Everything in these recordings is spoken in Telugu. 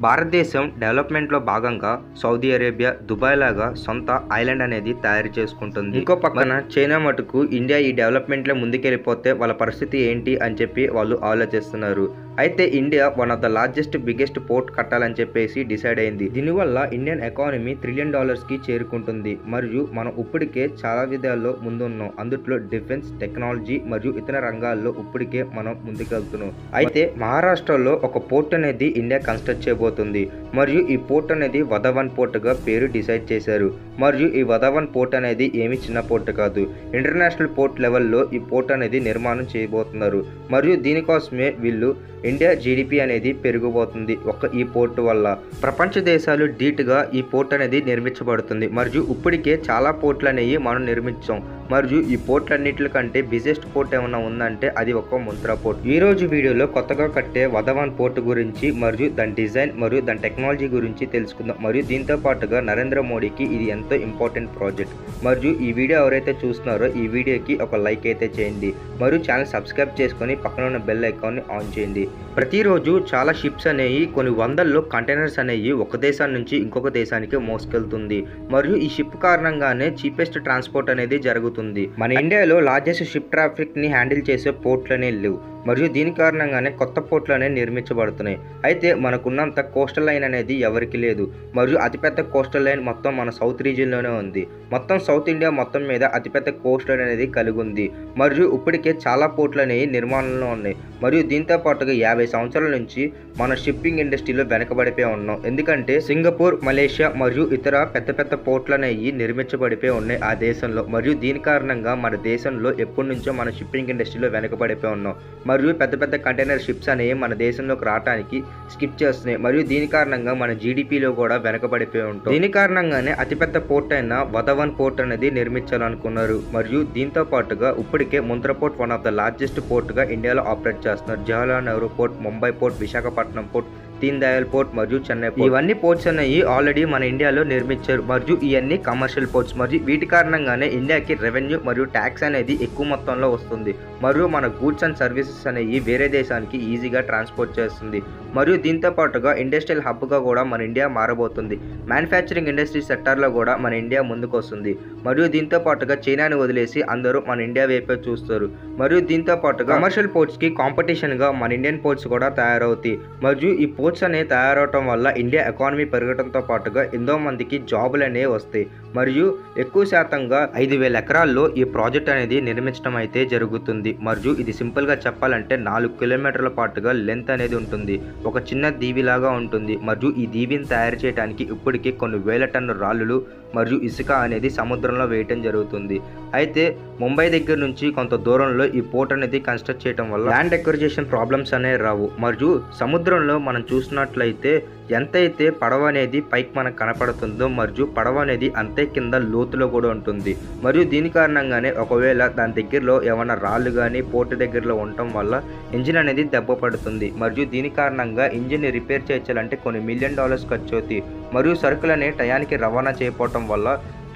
భారతదేశం డెవలప్మెంట్లో భాగంగా సౌదీ అరేబియా, దుబాయ్ లాగా సొంత ఐలాండ్ అనేది తయారు చేసుకుంటుంది. ఇంకో పక్కన చైనా మటుకు ఇండియా ఈ డెవలప్మెంట్లో ముందుకెళ్ళిపోతే వాళ్ళ పరిస్థితి ఏంటి అని చెప్పి వాళ్ళు ఆలోచిస్తున్నారు. అయితే India one of the largest biggest port కట్టాలని చెప్పేసి డిసైడ్ అయింది. దీనివల్ల ఇండియన్ ఎకానమీ $1 trillion కి చేరుకుంటుంది. మరియు మనం ఇప్పటికే చాలా విధాల్లో ముందున్నాం. అందుట్లో డిఫెన్స్, టెక్నాలజీ మరియు ఇతర రంగాల్లో ఇప్పటికే మనం ముందుకెళ్తున్నాం. అయితే మహారాష్ట్రలో ఒక పోర్ట్ అనేది ఇండియా కన్స్ట్రక్ట్ చేయబోతుంది. మరియు ఈ పోర్ట్ అనేది వధవన్ పోర్ట్ గా పేరు డిసైడ్ చేశారు. మరియు ఈ వధవన్ పోర్ట్ అనేది ఏమి చిన్న పోర్ట్ కాదు, ఇంటర్నేషనల్ పోర్ట్ లెవెల్లో ఈ పోర్ట్ అనేది నిర్మాణం చేయబోతున్నారు. మరియు దీనికోసమే వీళ్ళు ఇండియా జీడిపి అనేది పెరిగిపోతుంది ఈ పోర్ట్ వల్ల. ప్రపంచ దేశాలు ధీటుగా ఈ పోర్ట్ అనేది నిర్మించబడుతుంది. మరియు ఇప్పటికే చాలా పోర్ట్లు అనేవి మనం నిర్మించాం. మరియు ఈ పోర్ట్లన్నిటికంటే బిగ్గెస్ట్ పోర్ట్ ఏమైనా ఉందంటే అది ఒక ముంత్రా పోర్ట్. ఈ రోజు వీడియోలో కొత్తగా కట్టే వధవాన్ పోర్ట్ గురించి మరియు దాని డిజైన్ మరియు దాని టెక్నాలజీ గురించి తెలుసుకుందాం. మరియు దీంతో పాటుగా నరేంద్ర మోడీకి ఇది ఎంతో ఇంపార్టెంట్ ప్రాజెక్ట్. మరియు ఈ వీడియో ఎవరైతే చూస్తున్నారో ఈ వీడియోకి ఒక లైక్ అయితే చేయండి. మరియు ఛానల్ సబ్స్క్రైబ్ చేసుకొని పక్కన ఉన్న బెల్ ఐకాన్ని ఆన్ చేయండి. ప్రతిరోజు చాలా షిప్స్ అనేవి కొన్ని వందల్లో కంటైనర్స్ అనేవి ఒక దేశం నుంచి ఇంకొక దేశానికి మోసుకెళ్తుంది. మరియు ఈ షిప్ కారణంగానే చీపెస్ట్ ట్రాన్స్పోర్ట్ అనేది జరుగుతుంది. మన ఇండియాలో లార్జెస్ట్ షిప్ ట్రాఫిక్ ని హ్యాండిల్ చేసే పోర్ట్లు అనేవి లేవు. మరియు దీని కారణంగానే కొత్త పోర్ట్లు అనేవి నిర్మించబడుతున్నాయి. అయితే మనకున్నంత కోస్టల్ లైన్ అనేది ఎవరికి లేదు. మరియు అతిపెద్ద కోస్టల్ లైన్ మొత్తం మన సౌత్ రీజియన్లోనే ఉంది. మొత్తం సౌత్ ఇండియా మొత్తం మీద అతిపెద్ద కోస్ట్ లైన్ అనేది కలిగి ఉంది. మరియు ఇప్పటికే చాలా పోర్ట్లు అనేవి నిర్మాణంలో ఉన్నాయి. మరియు దీంతో పాటుగా 50 సంవత్సరాల నుంచి మన షిప్పింగ్ ఇండస్ట్రీలో వెనకబడిపోయి ఉన్నాం. ఎందుకంటే సింగపూర్, మలేషియా మరియు ఇతర పెద్ద పెద్ద పోర్ట్లు అనేవి నిర్మించబడిపోయి ఉన్నాయి ఆ దేశంలో. మరియు దీని కారణంగా మన దేశంలో ఎప్పటి నుంచో మన షిప్పింగ్ ఇండస్ట్రీలో వెనకబడిపోయి ఉన్నాం. మరియు పెద్ద పెద్ద కంటైనర్ షిప్స్ అనేవి మన దేశంలోకి రావడానికి స్కిప్ చేస్తున్నాయి. మరియు దీని కారణంగా మన జీడిపిలో కూడా వెనకబడిపోయి ఉంటాం. దీని కారణంగానే అతిపెద్ద పోర్ట్ అయిన వధవన్ పోర్ట్ అనేది నిర్మించాలనుకున్నారు. మరియు దీంతో పాటుగా ఇప్పటికే Mundra port one of the largest port గా ఇండియాలో ఆపరేట్ చేస్తున్నారు. Jawaharlal Nehru port, Mumbai port, Visakhapatnam port, Deen Dayal port మరియు చెన్నై పోర్ట్, ఇవన్నీ పోర్ట్స్ అనేవి ఆల్రెడీ మన ఇండియాలో నిర్మించారు. మరియు ఇవన్నీ కమర్షియల్ పోర్ట్స్. మరియు వీటి కారణంగానే ఇండియాకి రెవెన్యూ మరియు ట్యాక్స్ అనేది ఎక్కువ మొత్తంలో వస్తుంది. మరియు మన గూడ్స్ అండ్ సర్వీసెస్ అనేవి వేరే దేశానికి ఈజీగా ట్రాన్స్పోర్ట్ చేస్తుంది. మరియు దీంతో పాటుగా ఇండస్ట్రియల్ హబ్గా కూడా మన ఇండియా మారబోతుంది. మ్యానుఫ్యాక్చరింగ్ ఇండస్ట్రీ సెక్టార్లో కూడా మన ఇండియా ముందుకు వస్తుంది. మరియు దీంతో పాటుగా చైనాని వదిలేసి అందరూ మన ఇండియా వైపే చూస్తారు. మరియు దీంతో పాటుగా కమర్షియల్ పోర్ట్స్కి కాంపిటీషన్గా మన ఇండియన్ పోర్ట్స్ కూడా తయారవుతాయి. మరియు ఈ పోర్ట్స్ అనేవి తయారవటం వల్ల ఇండియా ఎకానమీ పెరగడంతో పాటుగా ఎంతో మందికి జాబులు అనేవి వస్తాయి. మరియు ఎక్కువ శాతంగా 5,000 ఎకరాల్లో ఈ ప్రాజెక్ట్ అనేది నిర్మించడం అయితే జరుగుతుంది. మరియు ఇది సింపుల్గా చెప్పాలంటే 4 కిలోమీటర్ల పాటుగా లెంత్ అనేది ఉంటుంది. ఒక చిన్న దీవిలాగా ఉంటుంది. మరియు ఈ దీవిని తయారు చేయడానికి ఇప్పటికీ కొన్ని వేల టన్ను రాళ్ళు మరియు ఇసుక అనేది సముద్రంలో వేయటం జరుగుతుంది. అయితే ముంబై దగ్గర నుంచి కొంత దూరంలో ఈ పోర్ట్ అనేది కన్స్ట్రక్ట్ చేయడం వల్ల ల్యాండ్ ఎక్విజిషన్ ప్రాబ్లమ్స్ అనేవి రావు. మరియు సముద్రంలో మనం చూసినట్లయితే ఎంతైతే పడవ అనేది పైకి మనకు కనపడుతుందో మరియు పడవ అనేది అంతే కింద లోతులో కూడా ఉంటుంది. మరియు దీని కారణంగానే ఒకవేళ దాని దగ్గరలో ఏమైనా రాళ్ళు కానీ పోర్ట్ దగ్గరలో ఉండటం వల్ల ఇంజిన్ అనేది దెబ్బ పడుతుంది. మరియు దీని కారణంగా ఇంజిన్ రిపేర్ చేయించాలంటే కొన్ని $1 million ఖర్చు అవుతాయి. మరియు సరుకులనే టయానికి రవాణా చేయకపోవటం వల్ల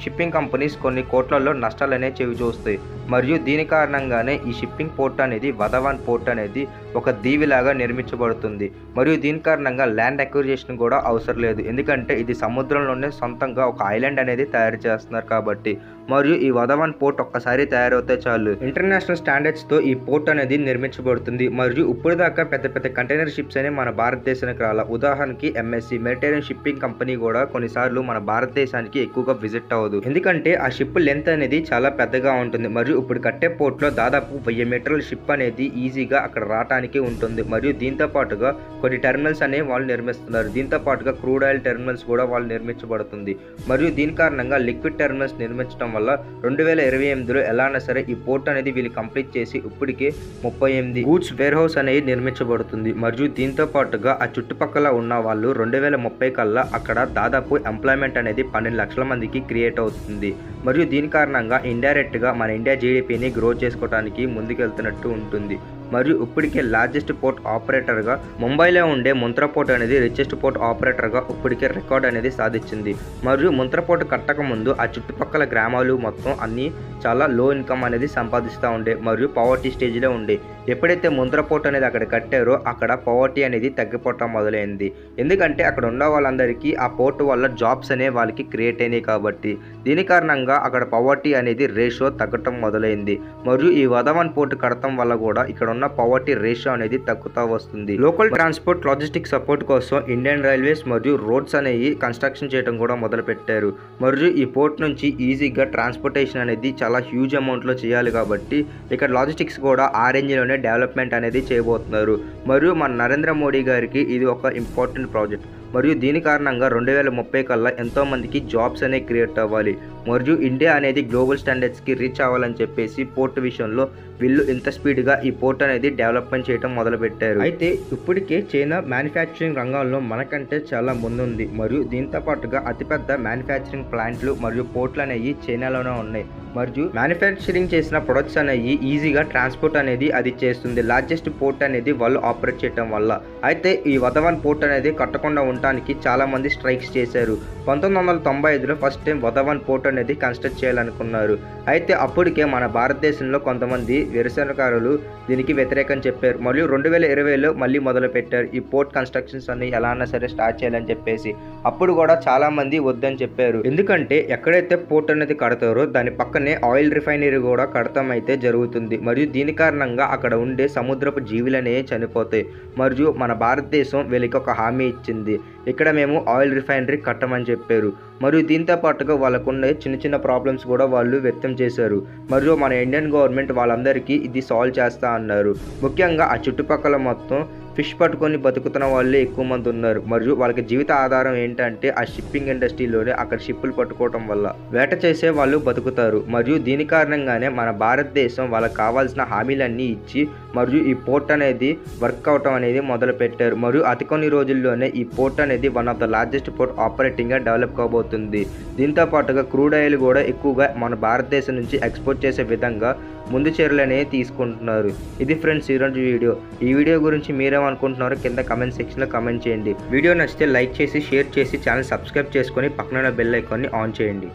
షిప్పింగ్ కంపెనీస్ కొన్ని కోట్లలో నష్టాలనే చెవి చూస్తాయి. మరియు దీని కారణంగానే ఈ షిప్పింగ్ పోర్ట్ అనేది వధవాన్ పోర్ట్ అనేది ఒక దీవిలాగా నిర్మించబడుతుంది. మరియు దీని కారణంగా ల్యాండ్ అక్విజిషన్ కూడా అవసరం లేదు. ఎందుకంటే ఇది సముద్రంలోనే సొంతంగా ఒక ఐలాండ్ అనేది తయారు చేస్తున్నారు కాబట్టి. మరియు ఈ వధవాన్ పోర్ట్ ఒక్కసారి తయారవుతే చాలు ఇంటర్నేషనల్ స్టాండర్డ్స్ తో ఈ పోర్ట్ అనేది నిర్మించబడుతుంది. మరియు ఇప్పుడు దాకా పెద్ద పెద్ద కంటైనర్ షిప్స్ అనేవి మన భారతదేశానికి రాల. ఉదాహరణకి ఎంఎస్సి మెరిటైరియన్ షిప్పింగ్ కంపెనీ కూడా కొన్నిసార్లు మన భారతదేశానికి ఎక్కువగా విజిట్ అవ్వదు. ఎందుకంటే ఆ షిప్ లెంత్ అనేది చాలా పెద్దగా ఉంటుంది. మరియు ఇప్పుడు కట్టే పోర్ట్ లో దాదాపు 1000 మీటర్ల షిప్ అనేది ఈజీగా అక్కడ రావడానికి ఉంటుంది. మరియు దీంతో పాటుగా కొన్ని టెర్మినల్స్ అనేవి వాళ్ళు నిర్మిస్తున్నారు. దీంతో పాటుగా క్రూడ్ ఆయిల్ టెర్మినల్స్ కూడా వాళ్ళు నిర్మించబడుతుంది. మరియు దీని కారణంగా లిక్విడ్ టెర్మినల్స్ నిర్మించడం వల్ల 2028లో ఎలానా సరే ఈ పోర్ట్ అనేది వీళ్ళు కంప్లీట్ చేసి ఇప్పటికే 38 గూడ్స్ వేర్ హౌస్ అనేది నిర్మించబడుతుంది. మరియు దీంతో పాటుగా ఆ చుట్టుపక్కల ఉన్న వాళ్ళు 2030 కల్లా అక్కడ దాదాపు ఎంప్లాయ్మెంట్ అనేది 12 లక్షల మందికి క్రియేట్ అవుతుంది. మరియు దీని కారణంగా ఇండైరెక్ట్ గా మన ఇండియా జీడిపిని గ్రో చేసుకోవడానికి ముందుకెళ్తున్నట్టు ఉంటుంది. మరియు ఇప్పటికే లార్జెస్ట్ పోర్ట్ ఆపరేటర్గా ముంబైలో ఉండే ముంత్రా పోర్ట్ అనేది రిచెస్ట్ పోర్ట్ ఆపరేటర్గా ఇప్పటికే రికార్డ్ అనేది సాధించింది. మరియు ముంత్రా పోర్ట్ కట్టక ముందు ఆ చుట్టుపక్కల గ్రామాలు మొత్తం అన్నీ చాలా లో ఇన్కమ్ అనేది సంపాదిస్తూ ఉండే మరియు పావర్టీ స్టేజ్లో ఉండే. ఎప్పుడైతే ముంద్ర పోర్ట్ అనేది అక్కడ కట్టారో అక్కడ పవర్టీ అనేది తగ్గిపోవటం మొదలైంది. ఎందుకంటే అక్కడ ఉన్న వాళ్ళందరికీ ఆ పోర్ట్ వల్ల జాబ్స్ అనే వాళ్ళకి క్రియేట్ అయినాయి కాబట్టి. దీని కారణంగా అక్కడ పవర్టీ అనేది రేషియో తగ్గటం మొదలైంది. మరియు ఈ వధవన్ పోర్ట్ కడటం వల్ల కూడా ఇక్కడ ఉన్న పవర్టీ రేషియో అనేది తగ్గుతూ వస్తుంది. లోకల్ ట్రాన్స్పోర్ట్ లాజిస్టిక్ సపోర్ట్ కోసం ఇండియన్ రైల్వేస్ మరియు రోడ్స్ అనేవి కన్స్ట్రక్షన్ చేయడం కూడా మొదలు పెట్టారు. మరియు ఈ పోర్ట్ నుంచి ఈజీగా ట్రాన్స్పోర్టేషన్ అనేది చాలా హ్యూజ్ అమౌంట్లో చేయాలి కాబట్టి ఇక్కడ లాజిస్టిక్స్ కూడా ఆ రేంజ్లోనే డెవలప్మెంట్ అనేది చేయబోతున్నారు. మరియు మన నరేంద్ర మోడీ గారికి ఇది ఒక ఇంపార్టెంట్ ప్రాజెక్ట్. మరియు దీని కారణంగా 2030 కల్లా ఎంతోమందికి జాబ్స్ అనేవి క్రియేట్ అవ్వాలి. మరియు ఇండియా అనేది గ్లోబల్ స్టాండర్డ్స్కి రీచ్ అవ్వాలని చెప్పేసి పోర్ట్ విషయంలో వీళ్ళు ఇంత స్పీడ్గా ఈ పోర్ట్ అనేది డెవలప్మెంట్ చేయడం మొదలుపెట్టారు. అయితే ఇప్పటికే చైనా మ్యానుఫ్యాక్చరింగ్ రంగంలో మనకంటే చాలా ముందుంది. మరియు దీంతో పాటుగా అతిపెద్ద మ్యానుఫ్యాక్చరింగ్ ప్లాంట్లు మరియు పోర్ట్లు అనేవి చైనాలోనే ఉన్నాయి. మరియు మ్యానుఫ్యాక్చరింగ్ చేసిన ప్రొడక్ట్స్ అనేవి ఈజీగా ట్రాన్స్పోర్ట్ అనేది అది చేస్తుంది. లార్జెస్ట్ పోర్ట్ అనేది వాళ్ళు ఆపరేట్ చేయడం వల్ల. అయితే ఈ వధవన్ పోర్ట్ అనేది కట్టకుండా ఉండటానికి చాలా మంది స్ట్రైక్స్ చేశారు. 1995లో ఫస్ట్ టైం వధవన్ పోర్ట్ అనేది కన్స్ట్రక్ట్ చేయాలనుకున్నారు. అయితే అప్పటికే మన భారతదేశంలో కొంతమంది నిరసనకారులు దీనికి వ్యతిరేకం చెప్పారు. మరియు 2020లో మళ్ళీ మొదలు పెట్టారు ఈ పోర్ట్ కన్స్ట్రక్షన్స్ అన్ని ఎలా అన్నా సరే స్టార్ట్ చేయాలని చెప్పేసి. అప్పుడు కూడా చాలా మంది వద్దని చెప్పారు. ఎందుకంటే ఎక్కడైతే పోర్ట్ అనేది కడతారో దాని పక్కనే ఆయిల్ రిఫైనరీ కూడా కడతాం అయితే జరుగుతుంది. మరియు దీని కారణంగా అక్కడ ఉండే సముద్రపు జీవులనే చనిపోతాయి. మరియు మన భారతదేశం వీళ్ళకి ఒక హామీ ఇచ్చింది, ఇక్కడ మేము ఆయిల్ రిఫైనరీ కట్టమని చెప్పారు. మరియు దీంతో పాటుగా వాళ్ళకుండే చిన్న చిన్న ప్రాబ్లమ్స్ కూడా వాళ్ళు వ్యక్తం చేశారు. మరియు మన ఇండియన్ గవర్నమెంట్ వాళ్ళందరికీ ఇది సాల్వ్ చేస్తా అన్నారు. ముఖ్యంగా ఆ చుట్టుపక్కల మొత్తం ఫిష్ పట్టుకొని బతుకుతున్న వాళ్ళే ఎక్కువ మంది ఉన్నారు. మరియు వాళ్ళకి జీవిత ఆధారం ఏంటంటే ఆ షిప్పింగ్ ఇండస్ట్రీలోనే అక్కడ షిప్పులు పట్టుకోవటం వల్ల వేట చేసే వాళ్ళు బతుకుతారు. మరియు దీని కారణంగానే మన భారతదేశం వాళ్ళకి కావాల్సిన హామీలన్నీ ఇచ్చి మరియు ఈ పోర్ట్ అనేది వర్క్ అవటం అనేది మొదలు పెట్టారు. మరియు అతి కొన్ని రోజుల్లోనే ఈ పోర్ట్ అనేది one of the largest port ఆపరేటింగ్గా డెవలప్ కాబోతుంది. దీంతో పాటుగా క్రూడ్ ఆయిల్ కూడా ఎక్కువగా మన భారతదేశం నుంచి ఎక్స్పోర్ట్ చేసే విధంగా ముందు చర్యలు అనేవి తీసుకుంటున్నారు. ఇది ఫ్రెండ్స్ ఈరోజు వీడియో. ఈ వీడియో గురించి మీరేమనుకుంటున్నారో కింద కమెంట్ సెక్షన్లో కమెంట్ చేయండి. వీడియో నచ్చితే లైక్ చేసి షేర్ చేసి ఛానల్ సబ్స్క్రైబ్ చేసుకొని పక్కన బెల్ ఐకాన్ని ఆన్ చేయండి.